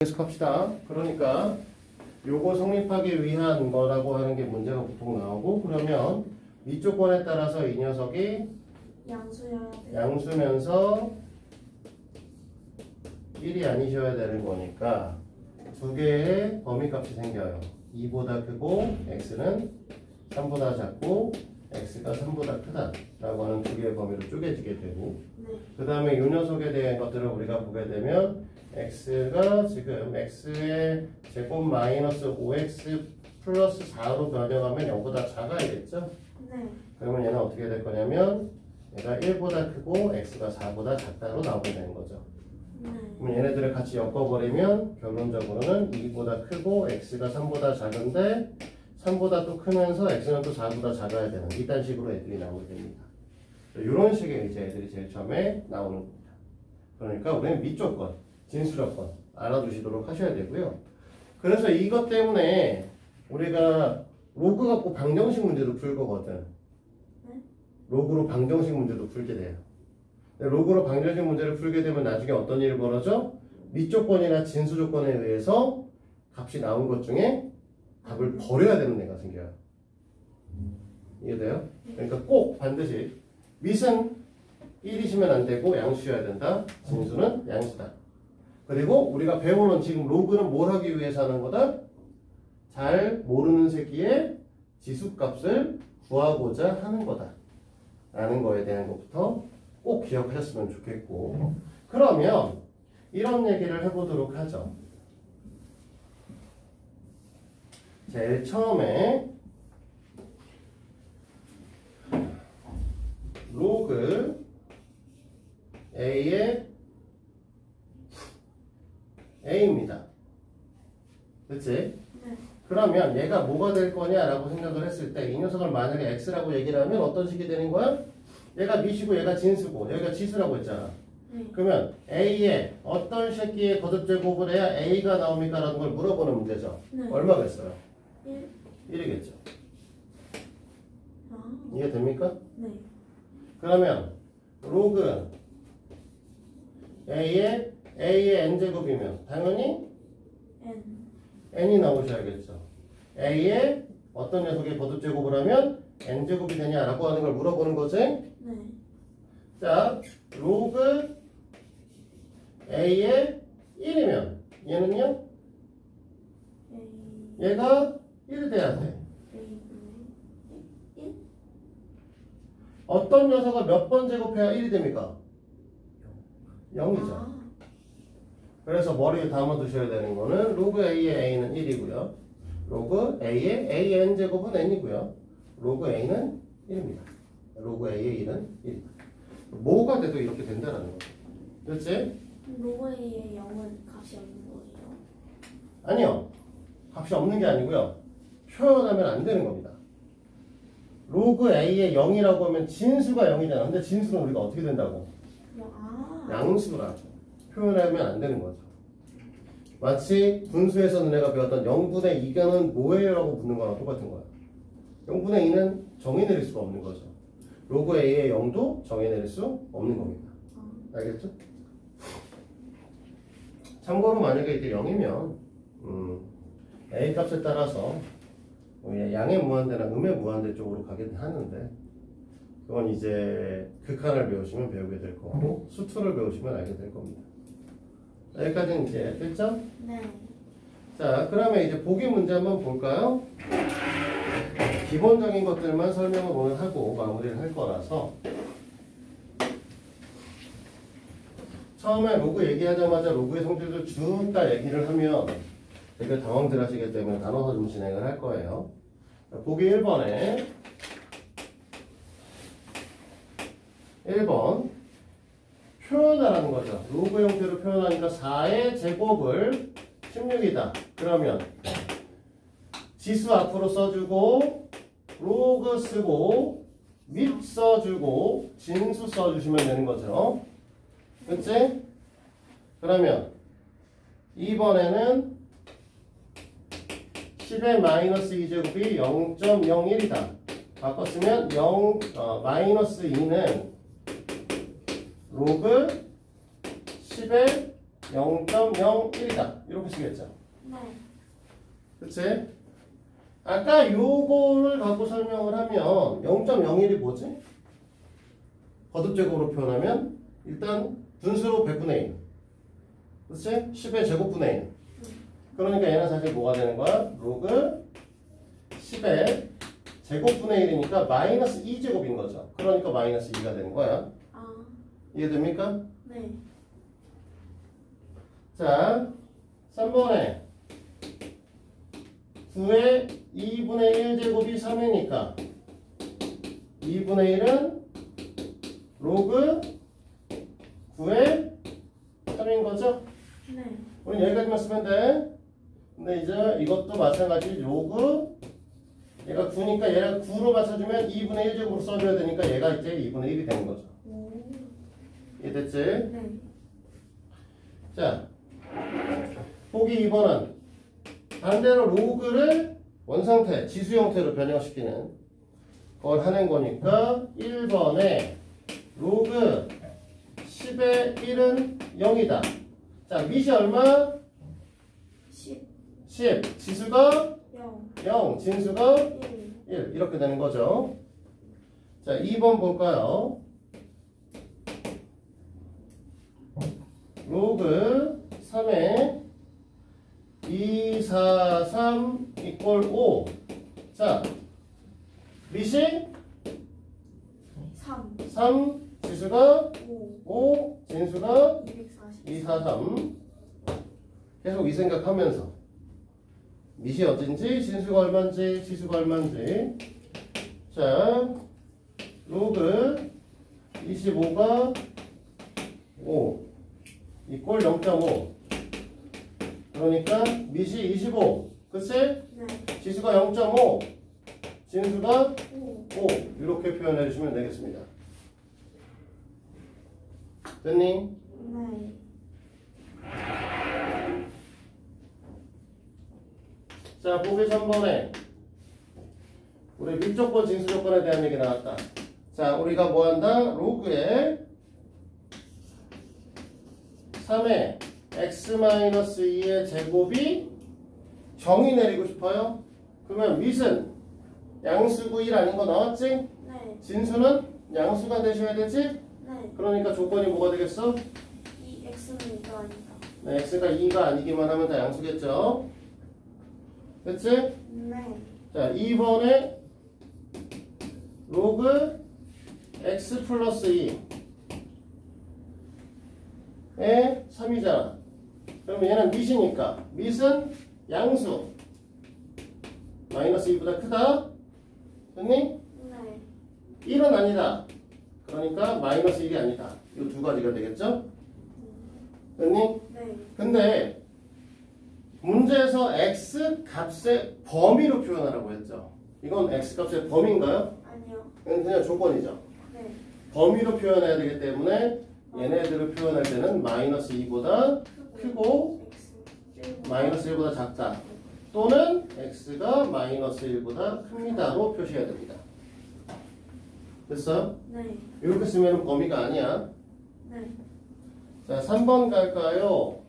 계속합시다. 그러니까 요거 성립하기 위한 거라고 하는 게 문제가 보통 나오고, 그러면 위조건에 따라서 이 녀석이 양수면서 1이 아니셔야 되는 거니까 두 개의 범위값이 생겨요. 2보다 크고 x는 3보다 작고 x가 3보다 크다 라고 하는 두 개의 범위로 쪼개지게 되고, 그 다음에 이 녀석에 대한 것들을 우리가 보게 되면 x가 지금 x의 제곱 마이너스 5x 플러스 4로 변형하면 0보다 작아야겠죠? 네. 그러면 얘는 어떻게 될 거냐면 얘가 1보다 크고 x가 4보다 작다로 나오게 되는 거죠. 그럼 얘네들을 같이 엮어버리면 결론적으로는 2보다 크고 x가 3보다 작은데 3보다 또 크면서 x는 또 4보다 작아야 되는 이딴 식으로 애들이 나오게 됩니다. 이런 식의 이제 애들이 제일 처음에 나오는 겁니다. 그러니까 우리는 밑조건, 진수조건 알아두시도록 하셔야 되고요. 그래서 이것 때문에 우리가 로그 갖고 방정식 문제도 풀 거거든. 로그로 방정식 문제도 풀게 돼요. 로그로 방정식 문제를 풀게 되면 나중에 어떤 일이 벌어져? 밑조건이나 진수조건에 의해서 값이 나온 것 중에 답을 버려야 되는 애가 생겨요. 이해돼요? 그러니까 꼭 반드시 밑은 1이시면 안 되고 양수여야 된다. 진수는 양수다. 그리고 우리가 배우는 지금 로그는 뭘 하기 위해서 하는 거다? 잘 모르는 새끼의 지수값을 구하고자 하는 거다 라는 거에 대한 것부터 꼭 기억하셨으면 좋겠고, 그러면 이런 얘기를 해보도록 하죠. 제일 처음에 로그 A의 A입니다. 그치? 네. 그러면 얘가 뭐가 될 거냐라고 생각을 했을 때 이 녀석을 만약에 X라고 얘기를 하면 어떤 식이 되는 거야? 얘가 밑이고 얘가 진수고 여기가 지수라고 했잖아. 그러면 A의 어떤 새끼의 거듭제곱을 해야 A가 나옵니까? 라는 걸 물어보는 문제죠. 네. 얼마겠어요? 1이겠죠. 이해됩니까? 네. 그러면 로그 A의 n제곱이면 당연히 n이 나오셔야겠죠. A의 어떤 녀석의 거듭제곱을 하면 n제곱이 되냐라고 하는 걸 물어보는 거지? 네. 자, 로그 A의 1이면 얘는요? 얘가 1이 돼야 돼. 어떤 녀석을 몇 번 제곱해야 1이 됩니까? 0이죠. 그래서 머리에 담아두셔야 되는 거는 로그 A의 A는 1이고요. 로그 A의 AN 제곱은 N이고요. 로그 A는 1입니다. 로그 A의 1은 1입니다. 뭐가 돼도 이렇게 된다는 거죠. 그렇지? 로그 A의 0은 값이 없는 거예요? 아니요. 값이 없는 게 아니고요. 표현하면 안 되는 겁니다. 로그 A의 0이라고 하면 진수가 0이잖아. 근데 진수는 우리가 어떻게 된다고? 양수라고. 표현하면 안 되는 거죠. 마치 분수에서 너네가 배웠던 0분의 2가는 뭐예요? 라고 묻는 거랑 똑같은 거야. 0분의 2는 정의 내릴 수가 없는 거죠. 로그 A의 0도 정의 내릴 수 없는 겁니다. 알겠죠? 참고로 만약에 이게 0이면 A 값에 따라서 양의 무한대나 음의 무한대 쪽으로 가긴 하는데, 그건 이제 극한을 배우시면 배우게 될 거고 수투를 배우시면 알게 될 겁니다. 여기까지는 이제 됐죠? 네. 자, 그러면 이제 보기 문제 한번 볼까요? 기본적인 것들만 설명을 오늘 하고 마무리를 할 거라서, 처음에 로그 얘기하자마자 로그의 성질을 쭉 다 얘기를 하면 되게 당황들 하시기 때문에 나눠서 좀 진행을 할 거예요. 보기 1번에 1번 표현하라는 거죠. 로그 형태로 표현하니까 4의 제곱을 16이다. 그러면 지수 앞으로 써주고 로그 쓰고 밑 써주고 진수 써주시면 되는 거죠. 그치? 그러면 2번에는 10의 마이너스 2제곱이 0.01이다. 바꿨으면 마이너스 2는 로그 10의 0.01이다. 이렇게 쓰겠죠. 네. 그치? 아까 요거를 갖고 설명을 하면 0.01이 뭐지? 거듭제곱으로 표현하면 일단 분수로 100분의 1. 그치? 10의 제곱분의 1. 그러니까 얘는 사실 뭐가 되는 거야? 로그 10의 제곱분의 1이니까 마이너스 2제곱인 거죠. 그러니까 마이너스 2가 되는 거야. 아, 이해됩니까? 네. 자, 3번에 9의 2분의 1제곱이 3이니까 2분의 1은 로그 9의 3인 거죠? 네. 우리 여기까지만 쓰면 돼. 근데 이제 이것도 마찬가지 로그 얘가 9니까 얘가 9로 맞춰주면 2분의 1제곱으로 써줘야 되니까 얘가 이제 2분의 1이 되는 거죠. 오. 이해됐지? 네. 자, 보기 2번은 반대로 로그를 원상태, 지수 형태로 변형시키는 걸 하는 거니까 1번에 로그 10의 1은 0이다. 자, 밑이 얼마? 10, 10. 지수가 0, 0, 진수가 1. 1. 이렇게 되는 거죠. 자, 2번 볼까요? 로그 3의 2, 4, 3 이꼴 5. 자, 밑이 3, 3, 지수가 5, 5, 진수가 240. 2, 4, 3. 계속 이 생각하면서 밑이 어딘지, 진수가 얼마인지, 지수가 얼마인지. 자, 로그 25가 5 이꼴 0.5. 그러니까 밑이 25. 그치? 네. 지수가 0.5. 진수가 5. 5. 이렇게 표현해 주시면 되겠습니다. 됐니? 네. 자, 보기 3번에 우리 밀조건, 징수조건에 대한 얘기 나왔다. 자, 우리가 뭐 한다? 로그에 3의 x-2의 제곱이 정의 내리고 싶어요? 그러면 밑은 양수구 1 아닌 거 나왔지? 네. 진수는 양수가 되셔야 되지? 네. 그러니까 조건이 뭐가 되겠어? 이 x는 이거 아니다. 네, x가 2가 아니기만 하면 다 양수겠죠? 됐지? 네. 자, 2번에 로그 x 플러스 2에 3이잖아. 그러면 얘는 밑이니까 밑은 양수 마이너스 2보다 크다. 됐니? 네. 1은 아니다. 그러니까 마이너스 1이 아니다. 이 두 가지가 되겠죠? 됐니? 네. 근데 문제에서 x 값의 범위로 표현하라고 했죠. 이건 x 값의 범위인가요? 아니요. 이건 그냥 조건이죠. 네. 범위로 표현해야 되기 때문에 얘네들을 표현할 때는 마이너스 2보다 크고 x. 마이너스 1보다 작다. 또는 x가 마이너스 1보다 큽니다로 표시해야 됩니다. 됐어요? 네. 이렇게 쓰면 범위가 아니야. 네. 자, 3번 갈까요?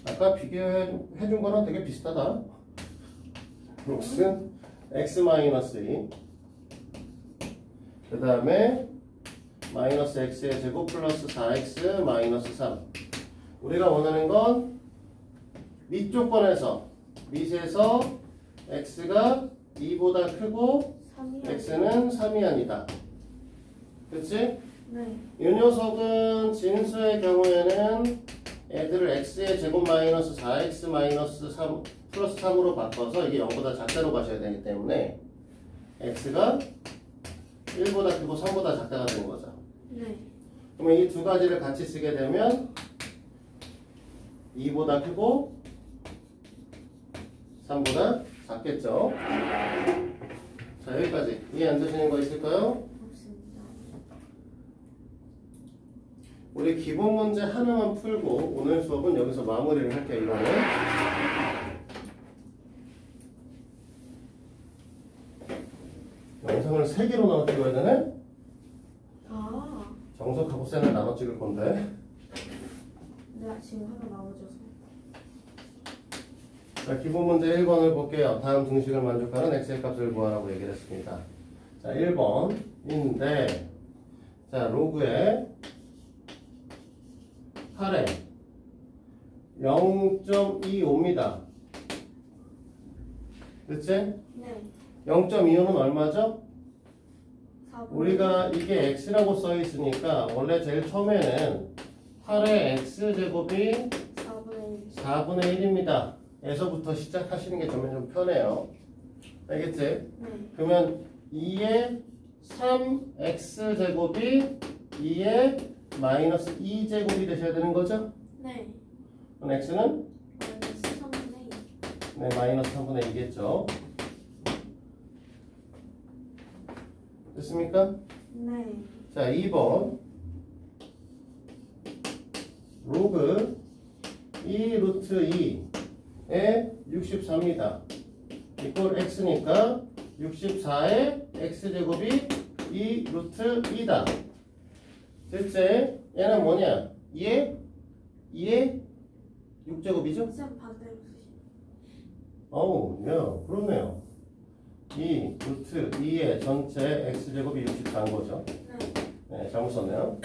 아까 비교해 준 거랑 되게 비슷하다. x는 x-2. 그 다음에 마이너스 x의 제곱 플러스 4x 마이너스 3. 우리가 원하는 건 밑 조건에서 밑에서 x가 2보다 크고 3이요. x는 3이 아니다. 그치? 네. 이 녀석은 진수의 경우에는 애들을 x의 제곱 마이너스 4x 마이너스 3 플러스 3으로 바꿔서 이게 0보다 작다로 가셔야 되기 때문에 x가 1보다 크고 3보다 작다가 되는 거죠. 네. 그러면 이 두 가지를 같이 쓰게 되면 2보다 크고 3보다 작겠죠. 자, 여기까지 이해 안 되시는 거 있을까요? 없습니다. 우리 기본 문제 하나만 풀고 오늘 수업은 여기서 마무리를 할게요. 이거는 영상을 3개로 나눠 찍어야 되네? 아. 정석하고 쌤을 나눠 찍을 건데 네, 지금 하나 나머져서. 자, 기본 문제 1번을 볼게요. 다음 등식을 만족하는 x의 값을 구하라고 얘기를 했습니다. 자, 1번인데, 자, 로그에 8에 0.25입니다. 그치? 네. 0.25는 얼마죠? 4분의 우리가 이게 x라고 써 있으니까 원래 제일 처음에는 8의 x제곱이 4분의 1. 4분의 1입니다. 에서부터 시작하시는 게 좀 편해요. 알겠지? 네. 그러면 2의 3x제곱이 2의 마이너스 2제곱이 되셔야 되는 거죠? 네. 그럼 x는 마이너스 3분의 2. 네, 마이너스 3분의 2겠죠. 됐습니까? 네. 자, 2번 로그 2 루트 2에 64입니다. 이꼴 x니까 64의 x제곱이 2 루트 2다. 됐지? 얘는 뭐냐? 2의 6제곱이죠? 쌤 반대로 쓰시면. 어우, 야, 그렇네요. 2 루트 2의 전체 x제곱이 64인 거죠. 네. 네, 잘못 썼네요.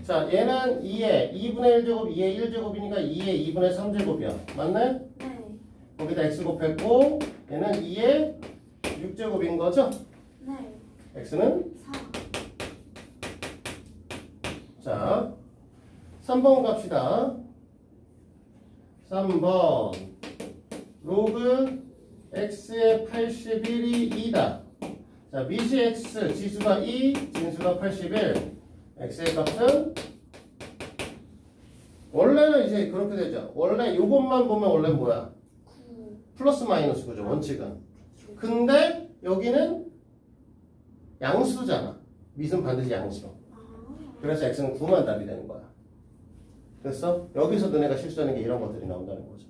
자, 얘는 2의 2분의 1제곱, 2의 1제곱이니까 2의 2분의 3제곱이야. 맞네? 네. 거기다 x 곱했고, 얘는 2의 6제곱인 거죠? 네. x는? 4. 자, 3번 갑시다. 3번. 로그 x의 81이 2다. 자, 미시 x, 지수가 2, 진수가 81. x의 값은? 원래는 이제 그렇게 되죠. 원래 이것만 보면 원래 뭐야? 9. 플러스 마이너스 그죠, 원칙은. 근데 여기는 양수잖아. 밑은 반드시 양수. 아. 그래서 x는 9만 답이 되는 거야. 됐어? 여기서 너네가 실수하는 게 이런 것들이 나온다는 거죠.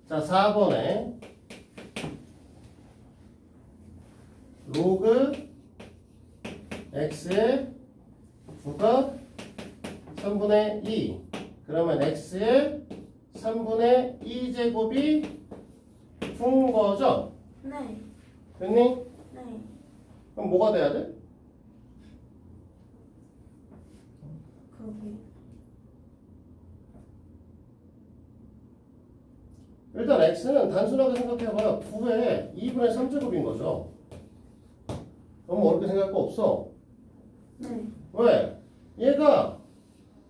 자, 4번에 로그 x의 9가 3분의 2 그러면 x의 3분의 2제곱이 9인 거죠? 네. 됐니? 네. 그럼 뭐가 돼야 돼? 그러게. 일단 x는 단순하게 생각해봐요. 9의 2분의 3제곱인 거죠. 너무 어렵게 생각할 거 없어. 네. 왜? 얘가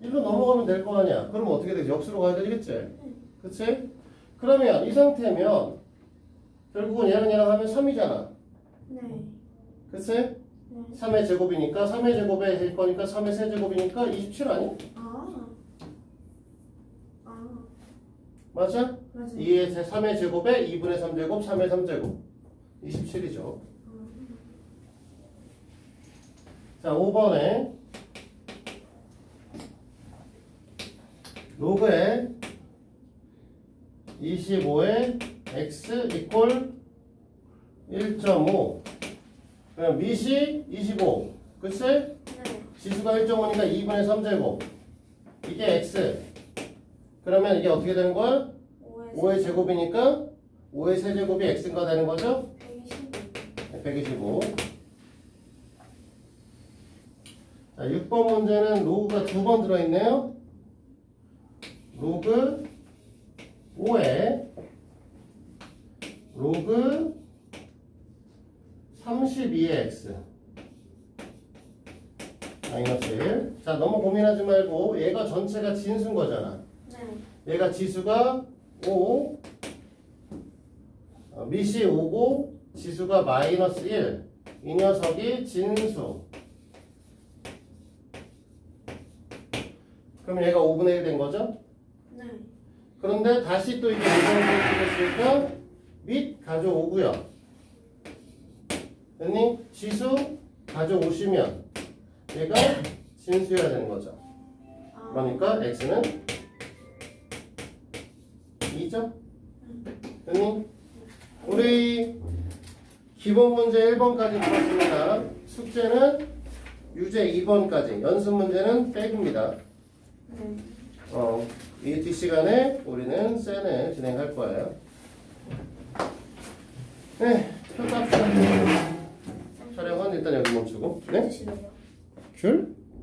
1로 넘어가면 될 거 아니야. 그럼 어떻게 되지? 역수로 가야 되겠지? 그치? 그러면 이 상태면 결국은 얘랑 하면 3이잖아. 네. 그치? 네. 3의 제곱이니까 3의 제곱에 될 거니까 3의 세제곱이니까 27 아니? 아. 아. 맞아? 맞아요. 2의 3의 제곱에 2분의 3제곱, 3의 3제곱. 27이죠. 자, 5번에 로그에 25의 x 이꼴 1.5 그럼 미시 25 그치? 네. 지수가 1.5니까 2분의 3제곱 이게 x 그러면 이게 어떻게 되는 거야? 5의 제곱이니까 5의 세제곱이 x가 되는 거죠? 125. 125 자, 6번 문제는 로그가 2번 들어있네요. 로그 5에 로그 32의 x 마이너스 1. 자, 너무 고민하지 말고 얘가 전체가 진수인 거잖아. 네. 얘가 지수가 5 미시 5고 지수가 마이너스 1. 이 녀석이 진수. 그럼 얘가 5분의 1 된 거죠? 네. 그런데 다시 또 이게 무슨 뜻일까? 밑 가져오고요. 됐니? 지수 가져오시면 얘가 진수여야 되는 거죠. 아. 그러니까 x는 2죠? 됐니? 우리 기본 문제 1번까지 풀었습니다. 숙제는 유제 2번까지 연습 문제는 백입니다. 네. 이 뒷시간에 우리는 센을 진행할 거예요. 네, 펼갑시다. 촬영은 일단 여기 멈추고. 네? 주시네요. 줄?